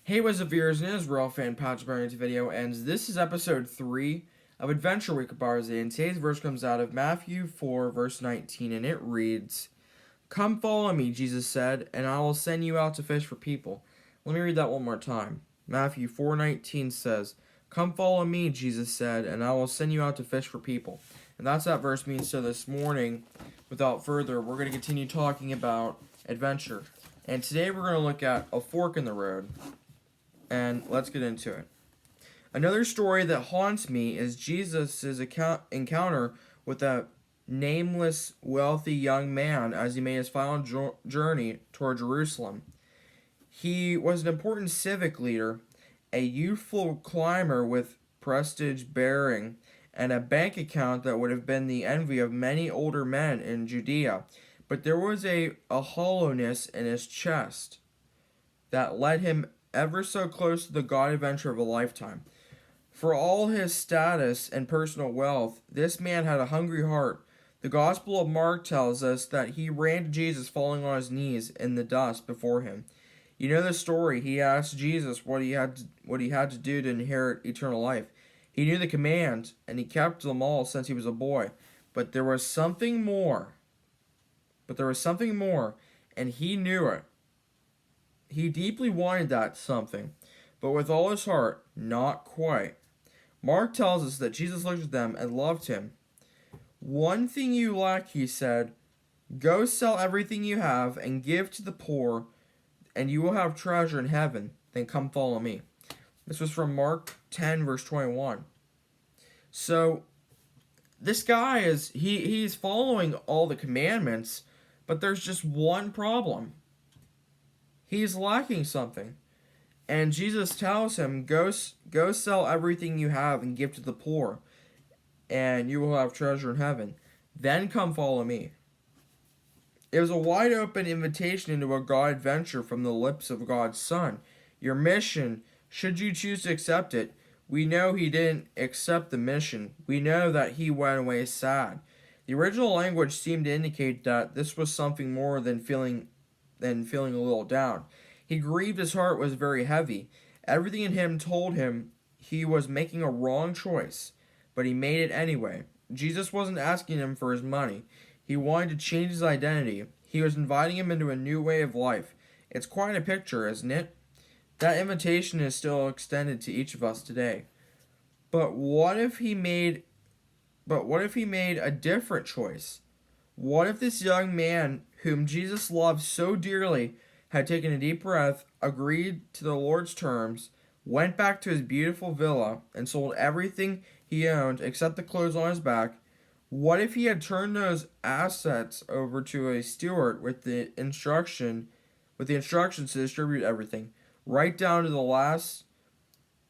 Hey, what's up, viewers and Israel fan Patrick Barnes video, and this is episode 3 of Adventure Week of Barzay, and today's verse comes out of Matthew 4, verse 19, and it reads, "Come follow me," Jesus said, "and I will send you out to fish for people." Let me read that one more time. Matthew 4:19 says, "Come follow me," Jesus said, "and I will send you out to fish for people." And that's that verse means. So this morning, without further, we're going to continue talking about adventure. And today we're going to look at a fork in the road. And let's get into it. Another story that haunts me is Jesus' encounter with a nameless, wealthy young man as he made his final journey toward Jerusalem. He was an important civic leader, a youthful climber with prestige bearing, and a bank account that would have been the envy of many older men in Judea. But there was a hollowness in his chest that led him ever so close to the God adventure of a lifetime. For all his status and personal wealth, this man had a hungry heart. The Gospel of Mark tells us that he ran to Jesus falling on his knees in the dust before him. You know the story. He asked Jesus what he had to do to inherit eternal life. He knew the commands, and he kept them all since he was a boy. But there was something more. And he knew it. He deeply wanted that something, but with all his heart, not quite. Mark tells us that Jesus looked at them and loved him. "One thing you lack," he said. "Go sell everything you have and give to the poor, and you will have treasure in heaven. Then come follow me." This was from Mark 10, verse 21. So, this guy he's following all the commandments, but there's just one problem. He's lacking something. And Jesus tells him, go sell everything you have and give to the poor, and you will have treasure in heaven. Then come follow me. It was a wide open invitation into a God adventure from the lips of God's Son. Your mission, should you choose to accept it, we know he didn't accept the mission. We know that he went away sad. The original language seemed to indicate that this was something more than feeling a little down. He grieved, his heart was very heavy. Everything in him told him he was making a wrong choice, but he made it anyway. Jesus wasn't asking him for his money. He wanted to change his identity. He was inviting him into a new way of life. It's quite a picture, isn't it? That invitation is still extended to each of us today. But what if he made a different choice? What if this young man, whom Jesus loved so dearly, had taken a deep breath, agreed to the Lord's terms, went back to his beautiful villa, and sold everything he owned except the clothes on his back? What if he had turned those assets over to a steward with the instructions to distribute everything, right down to the last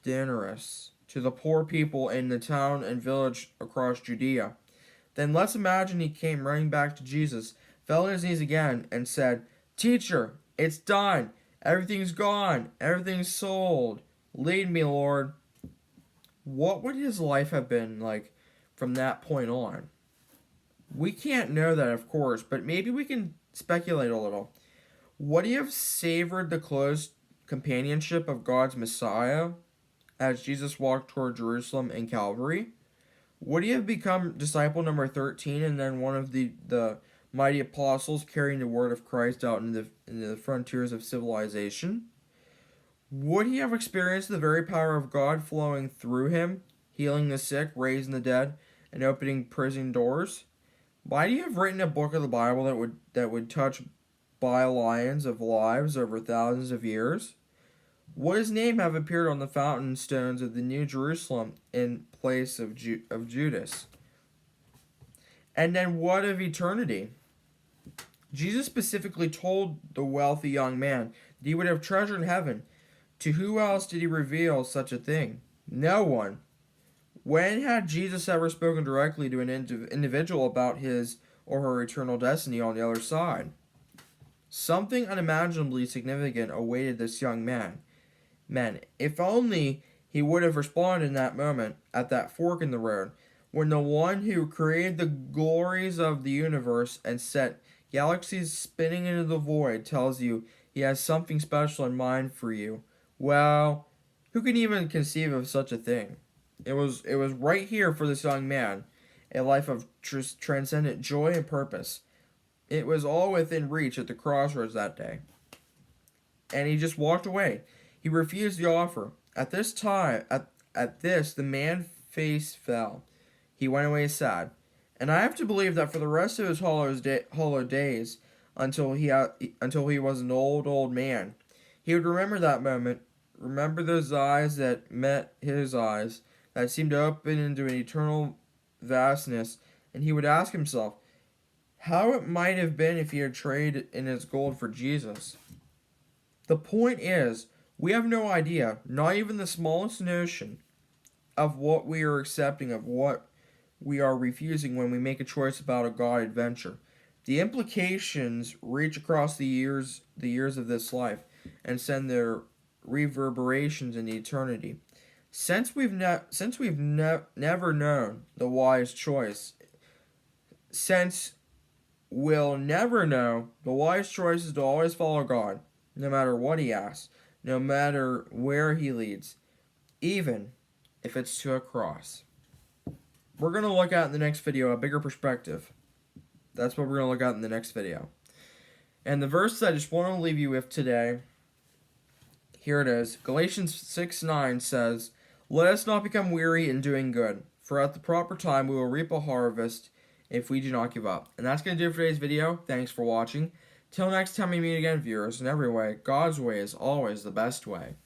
denarius, to the poor people in the town and village across Judea? Then let's imagine he came running back to Jesus, fell on his knees again, and said, "Teacher, it's done. Everything's gone. Everything's sold. Lead me, Lord." What would his life have been like from that point on? We can't know that, of course, but maybe we can speculate a little. Would he have savored the close companionship of God's Messiah as Jesus walked toward Jerusalem and Calvary? Would he have become disciple number 13 and then one of the mighty apostles carrying the word of Christ out into the frontiers of civilization? Would he have experienced the very power of God flowing through him, healing the sick, raising the dead, and opening prison doors? Might he have written a book of the Bible that would touch bylines of lives over thousands of years? Would his name have appeared on the fountain stones of the New Jerusalem in place of Judas? And then what of eternity? Jesus specifically told the wealthy young man that he would have treasure in heaven. To who else did he reveal such a thing? No one. When had Jesus ever spoken directly to an individual about his or her eternal destiny on the other side? Something unimaginably significant awaited this young man. If only he would have responded in that moment, at that fork in the road, when the one who created the glories of the universe and set galaxies spinning into the void tells you he has something special in mind for you. Well, who can even conceive of such a thing? It was right here for this young man, a life of transcendent joy and purpose. It was all within reach at the crossroads that day. And he just walked away. He refused the offer. At this, the man's face fell. He went away sad. And I have to believe that for the rest of his hollow days, until he was an old man, he would remember that moment, remember those eyes that met his eyes, that seemed to open into an eternal vastness, and he would ask himself how it might have been if he had traded in his gold for Jesus. The point is, we have no idea, not even the smallest notion, of what we are accepting, of what we are refusing when we make a choice about a God adventure. The implications reach across the years of this life, and send their reverberations in eternity. Since we've never known the wise choice, since we'll never know, the wise choice is to always follow God, no matter what He asks, no matter where He leads, even if it's to a cross. We're going to look at in the next video a bigger perspective. That's what we're going to look at in the next video. And the verse that I just want to leave you with today, here it is. Galatians 6:9 says, "Let us not become weary in doing good, for at the proper time we will reap a harvest if we do not give up." And that's going to do it for today's video. Thanks for watching. Till next time we meet again, viewers, in every way, God's way is always the best way.